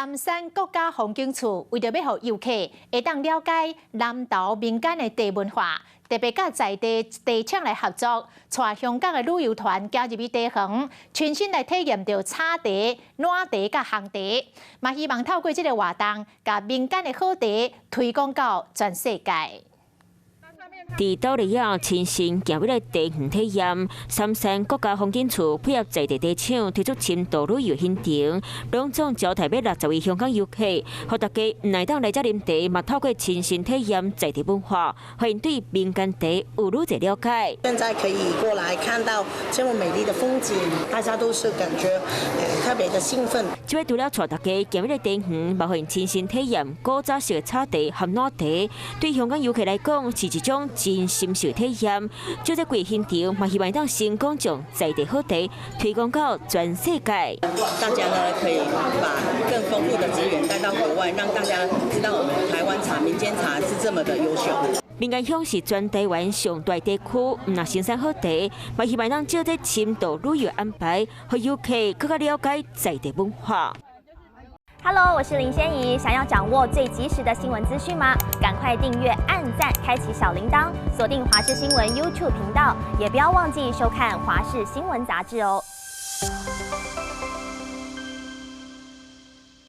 三山国家风景区为着要让游客会当了解南投民间的茶文化，特别甲在地茶厂来合作，带香港的旅游团加入去茶行，全新来体验到炒茶、暖茶甲烘茶，嘛希望透过这个活动，甲民间的好茶推广到全世界。 伫斗里亚亲身行入来茶园体验，三山国家风景区配合在地茶厂推出深度旅游行程，隆重招待约60位香港游客，让大家唔来当来这啉茶，嘛透过亲身体验在地文化，让因对民间茶有愈侪了解。现在可以过来看到这么美丽的风景，大家都是感觉特别的兴奋。这位除了带大家行入来茶园，嘛让因亲身体验古早式的炒茶和暖茶，对香港游客来讲是一种 真心受体验，就这贵行程，嘛希望当成功将在地好茶推广到全世界。大家呢可以把更丰富的资源带到国外，让大家知道我们台湾茶、民间茶是这么的优秀。民间乡是全台湾上大地区，唔那生产好茶，嘛希望当借这深度旅游安排，让游客更加了解在地文化。 Hello， 我是林仙怡。想要掌握最及时的新闻资讯吗？赶快订阅、按赞、开启小铃铛，锁定华视新闻 YouTube 频道，也不要忘记收看《华视新闻》杂志哦。